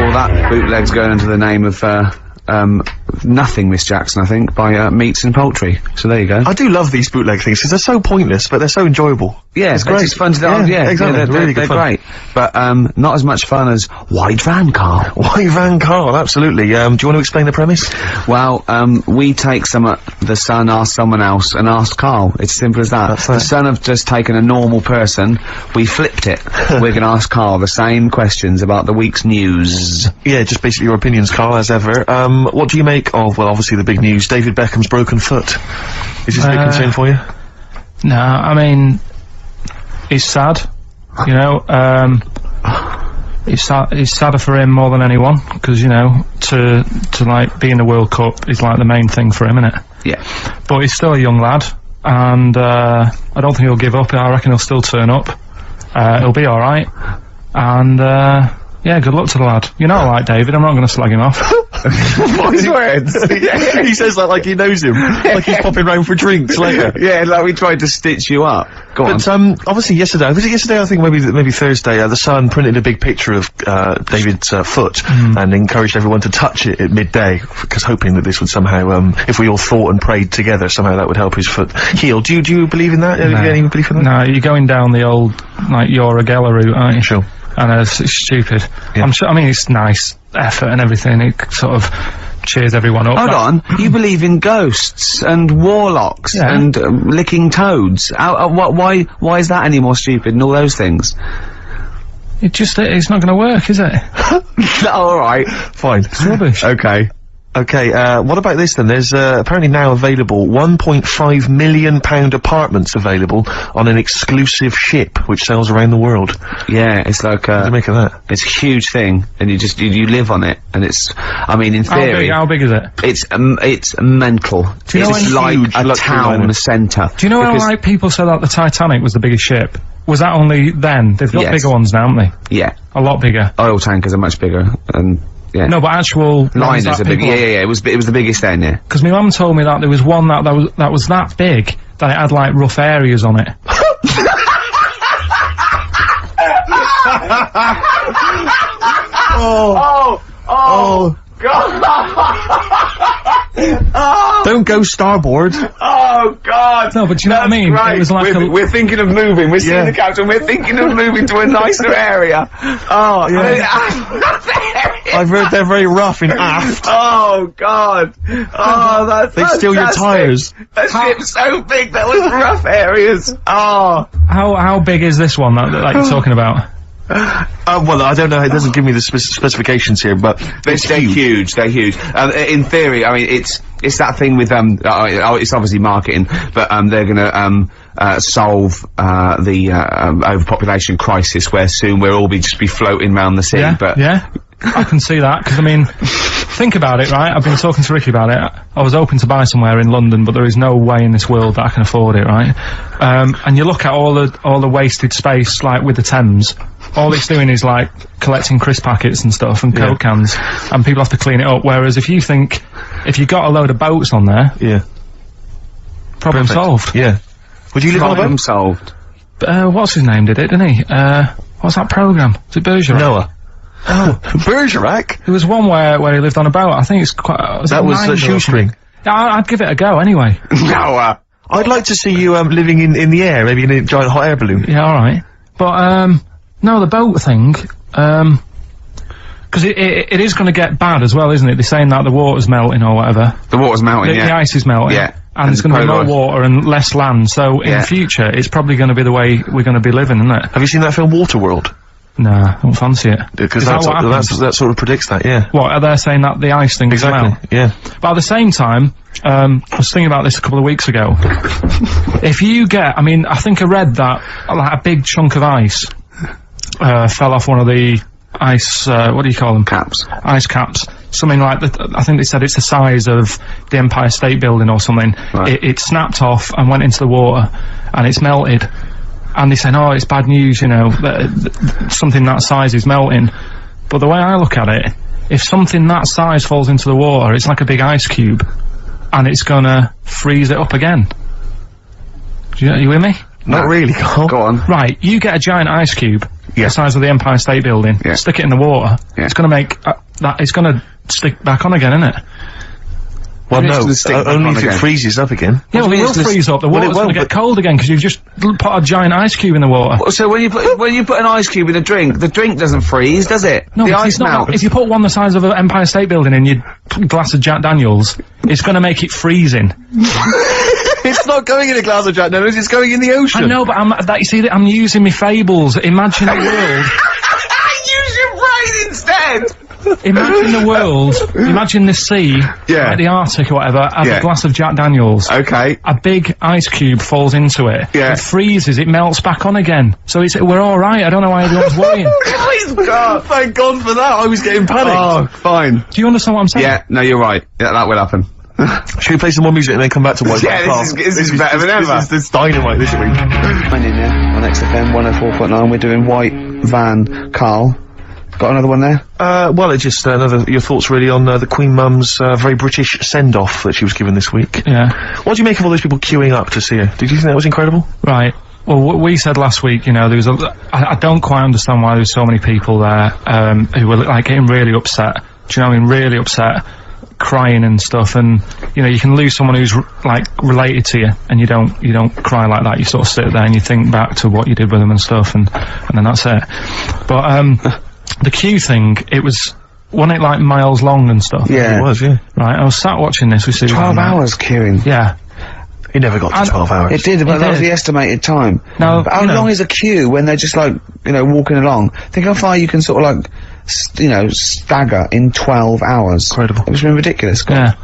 Well, that bootleg's going under the name of, Nothing Miss Jackson, I think, by, Meats and Poultry. So there you go. I do love these bootleg things, because they're so pointless, but they're so enjoyable. Yeah, it's great. It's fun to do. Yeah, exactly. Yeah, really good they're fun. great. But, not as much fun as White Van Carl. White Van Carl, absolutely. Do you want to explain the premise? Well, we take the Sun asks someone else and asked Carl. It's simple as that. The Sun have just taken a normal person, we flipped it. We're gonna ask Carl the same questions about the week's news. Yeah, just basically your opinions, Carl, as ever. What do you make of, well, obviously the big news, David Beckham's broken foot? Is this a big concern for you? No, I mean, it's sad, you know, it's sadder for him more than anyone, because, you know, to like, be in the World Cup is like the main thing for him, innit? Yeah. But he's still a young lad, and, I don't think he'll give up. I reckon he'll still turn up. He'll be alright, and, yeah, good luck to the lad. You're not like David, I'm not gonna slag him off. His words. He says that like he knows him. Like he's popping round for drinks later. Yeah, like we tried to stitch you up. Go on. But, obviously yesterday, was it yesterday? I think maybe Thursday, the Sun printed a big picture of, David's, foot, and encouraged everyone to touch it at midday, because hoping that this would somehow, if we all thought and prayed together, somehow that would help his foot heal. Do you believe in that? No. Do you have any belief in that? No, you're going down the old, like, Geller route, aren't you? Sure. And it's stupid. Yeah. I'm sure, I mean, it's nice effort and everything, it sort of cheers everyone up. Hold on, you believe in ghosts and warlocks and licking toads. Why is that any more stupid than all those things? It's not gonna work, is it? Alright. Fine. It's rubbish. Okay. Okay, what about this then? There's, apparently now available £1.5 million apartments available on an exclusive ship which sails around the world. Yeah, it's like, what do you make of that? It's a huge thing, and you live on it, and it's, I mean, in theory... How big is it? It's mental. Do you know it's like a town centre. Do you know how, like, people said that the Titanic was the biggest ship? Was that only then? They've got bigger ones now, haven't they? Yeah. A lot bigger. Oil tankers are much bigger, and... Yeah. No, but actual liners are big. Yeah. It was the biggest then. Yeah. Because my mum told me that there was one that was that big that it had like rough areas on it. Oh God! Don't go starboard. Oh God! No, but do you know what I mean? Right. It was like we're thinking of moving. We're seeing the captain. We're thinking of moving to a nicer area. Oh yeah. I've heard they're very rough in aft. Oh God! Oh, that's they steal your tires. A ship's so big that was rough areas. Oh. How big is this one that you're talking about? Well, I don't know. It doesn't give me the specifications here, but they're huge. They're huge. In theory, I mean, it's that thing with it's obviously marketing, but they're gonna solve the overpopulation crisis, where soon we'll all just be floating around the sea. Yeah, but yeah, I can see that, because I mean, think about it, right? I've been talking to Ricky about it. I was hoping to buy somewhere in London, but there is no way in this world that I can afford it, right? And you look at all the wasted space, like with the Thames. All it's doing is like collecting crisp packets and stuff and Coke cans, and people have to clean it up. Whereas if you got a load of boats on there, problem solved. Yeah. Would you live on a boat? Problem solved. What's his name did it, didn't he? What's that programme? Was it Bergerac? Noah. Oh, Bergerac? There was one where he lived on a boat. I think it's quite. That was a shoestring. Yeah, I'd give it a go anyway. Noah. I'd like to see you living in the air, maybe in a giant hot air balloon. Yeah, all right. But no, the boat thing. Because it is going to get bad as well, isn't it? They're saying that the water's melting or whatever. The water's melting. The ice is melting. Yeah. And there's going to be more water and less land. So in the future, it's probably going to be the way we're going to be living, isn't it? Have you seen that film Waterworld? Nah, I don't fancy it. Because that sort of predicts that, yeah. What, are they saying that the ice thing is melt? Yeah. But at the same time, I was thinking about this a couple of weeks ago. If you get, I mean, I think I read that, like, a big chunk of ice, fell off one of the ice, what do you call them? Caps. Ice caps. Something like I think they said it's the size of the Empire State Building or something. Right. It snapped off and went into the water, and it's melted. And they say, oh, it's bad news, you know, something that size is melting. But the way I look at it, if something that size falls into the water, it's like a big ice cube, and it's gonna freeze it up again. Are you with me? Not really, Carl. Go on. Right, you get a giant ice cube, the size of the Empire State Building, stick it in the water, it's gonna make, it's gonna stick back on again, isn't it? Well, no, only if it freezes up again. Yeah, well, it will freeze up. The water's gonna get cold again because you've just put a giant ice cube in the water. So when you put an ice cube in a drink, the drink doesn't freeze, does it? No, the ice melts. If you put one the size of an Empire State Building in your glass of Jack Daniels, it's gonna make it freezing. It's not going in a glass of Jack Daniels, it's going in the ocean. I know, but I'm using my fables. Imagine a world. Use your brain instead! Imagine the world, imagine the sea, like the Arctic or whatever, have a glass of Jack Daniels. Okay. A big ice cube falls into it. Yeah. It freezes, it melts back on again. So we're alright, I don't know why everyone's worrying. God, thank God for that, I was getting panicked. Oh, fine. Do you understand what I'm saying? Yeah, no, you're right. Yeah, that will happen. Should we play some more music and then come back to White this is better than ever. This is dynamite this week. I'm in there on XFM 104.9. We're doing White Van Karl. Got another one there? Well, it's just your thoughts really on the Queen Mum's very British send-off that she was given this week. Yeah. What do you make of all those people queuing up to see her? Did you think that was incredible? Right. Well, we said last week, you know, there was I don't quite understand why there was so many people there, who were, like, getting really upset. Do you know what I mean? Really upset. Crying and stuff, and you know, you can lose someone who's like related to you, and you don't cry like that. You sort of sit there and you think back to what you did with them and stuff, and then that's it. But the queue thing, wasn't it like miles long and stuff? Yeah, it was. Yeah. Right, I was sat watching this with 12 hours queuing. Yeah. It never got to 12 hours. It did, but that was the estimated time. No, but how long is a queue when they're just like, you know, walking along? Think how far you can sort of like, you know, stagger in 12 hours. Incredible. It was been ridiculous. Yeah.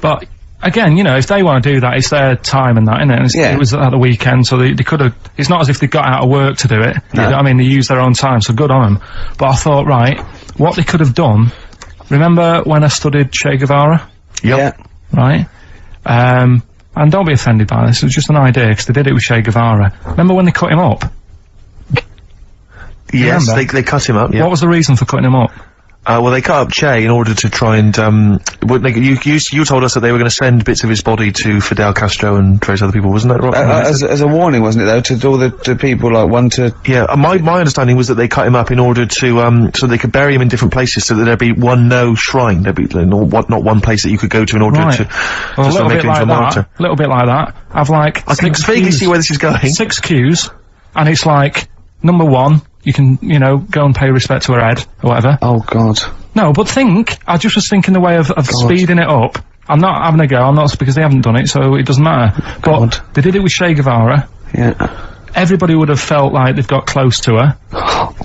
But again, you know, if they want to do that, it's their time and that, innit? And it was at the weekend, so they could have, it's not as if they got out of work to do it. No. You know what I mean? They used their own time, so good on them. But I thought, right, what they could have done, remember when I studied Che Guevara? Yep. Yeah. Right? And don't be offended by this, it was just an idea, because they did it with Che Guevara. Remember when they cut him up? Yes, they cut him up, yeah. What was the reason for cutting him up? Well, they cut up Che in order to try and, you told us that they were going to send bits of his body to Fidel Castro and various other people, wasn't that right? As a warning, wasn't it, though, to all the people, like, one to... Yeah, my understanding was that they cut him up in order to, so they could bury him in different places, so that there'd be no shrine, there'd be not one place that you could go to in order to make him into a martyr. A little bit like that. I've like... I can vaguely see where this is going. 6 queues, and it's like, number 1, you can, you know, go and pay respect to her head, or whatever. Oh, God. No, but I just was thinking the way of speeding it up. I'm not having a go, I'm not, because they haven't done it, so it doesn't matter. But they did it with Che Guevara. Yeah. Everybody would have felt like they've got close to her,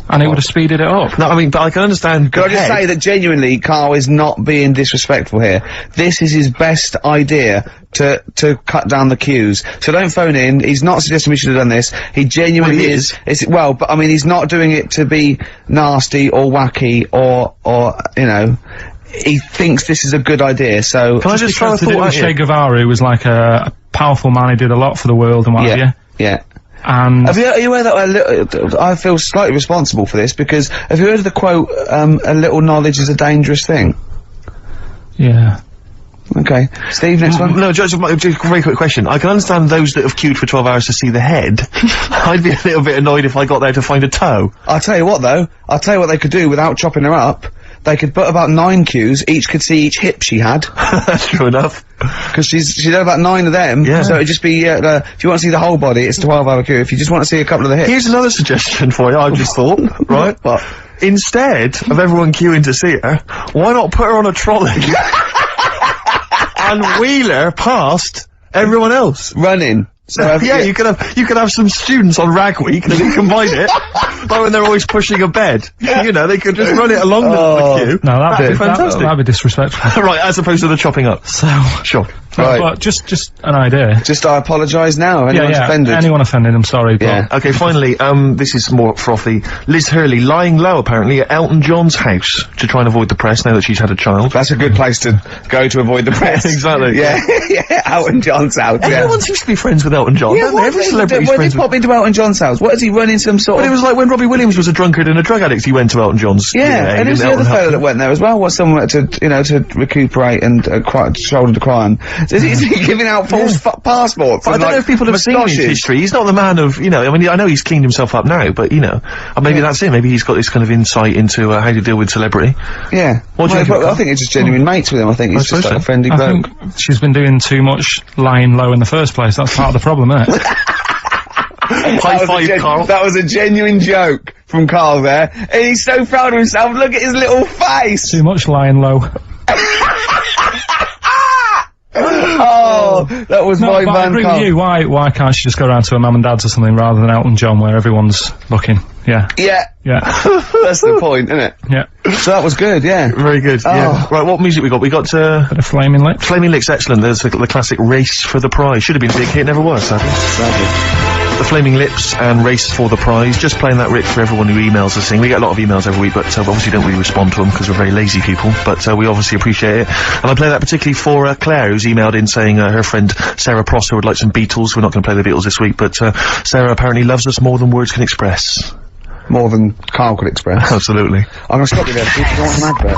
and it would have speeded it up. No, I mean, but I can understand. Can I just say that genuinely, Karl is not being disrespectful here. This is his best idea to cut down the queues. So don't phone in. He's not suggesting we should have done this. He genuinely is. But I mean, he's not doing it to be nasty or wacky or you know. He thinks this is a good idea, so... Can I just try to with Che Guevara, who was like a powerful man, he did a lot for the world and what have you. Yeah. And... are you aware that I feel slightly responsible for this, because have you heard of the quote, a little knowledge is a dangerous thing? Yeah. Okay. Steve, next one? No, just a very quick question. I can understand those that have queued for 12 hours to see the head. I'd be a little bit annoyed if I got there to find a toe. I'll tell you what, though. I'll tell you what they could do without chopping her up. They could put about 9 queues, each could see each hip she had. That's true enough. Because she'd have about 9 of them, so it'd just be, if you want to see the whole body, it's a 12-hour queue. If you just want to see a couple of the hips... Here's another suggestion for you, I've just thought, right? What? Instead of everyone queuing to see her, why not put her on a trolley and wheel her past everyone else? Running. So you could have some students on Rag Week, and they can combine it, like when they're always pushing a bed. You know, they could just run it along the queue. No, that'd be fantastic. That'd be disrespectful. Right, as opposed to the chopping up. So... Sure. Right. But just an idea. Just I apologise now, if anyone's offended. Anyone offended, I'm sorry, but... Okay, finally, this is more frothy. Liz Hurley lying low, apparently, at Elton John's house to try and avoid the press now that she's had a child. That's a good place to go to avoid the press. Exactly. Yeah, yeah, Elton John's house, Everyone seems to be friends with Elton John, don't they? Every celebrity's when friends did he pop into Elton John's house? What, does he run in some sort But it was like when Robbie Williams was a drunkard and a drug addict, he went to Elton John's. Yeah, and who's the other fellow that went there as well? Was someone to recuperate and shoulder to cry on? Is he giving out false passports? But I don't know if people have seen his history. He's not the man of, you know, I mean, I know he's cleaned himself up now, but, you know, maybe that's it. Maybe he's got this kind of insight into how to deal with celebrity. Yeah. What do you think? I think it's just genuine mates with him. I think he's just like a friendly I bloke. think she's been doing too much lying low in the first place. That's part of the problem, isn't it? High five, Carl. That was a genuine joke from Carl there. And he's so proud of himself. Look at his little face. Too much lying low. Oh, that was my but I man, agree Carl. with you. Why can't she just go around to her mum and dad's or something rather than Elton John where everyone's looking? Yeah. Yeah. Yeah. That's the point, isn't it? Yeah. So that was good, yeah. Very good, yeah. Right, what music we got? We got, Bit of Flaming Lips. Flaming Lips, excellent. There's the classic Race for the Prize. Should have been a big hit, never was, sadly. The Flaming Lips and Race for the Prize. Just playing that, Rick, for everyone who emails us. We get a lot of emails every week, but obviously don't really respond to them because we're very lazy people. But we obviously appreciate it. And I play that particularly for Claire, who's emailed in saying her friend Sarah Prosser would like some Beatles. We're not going to play the Beatles this week, but Sarah apparently loves us more than words can express. More than Carl could express. Absolutely. I'm going to stop you there. Do you want an advert?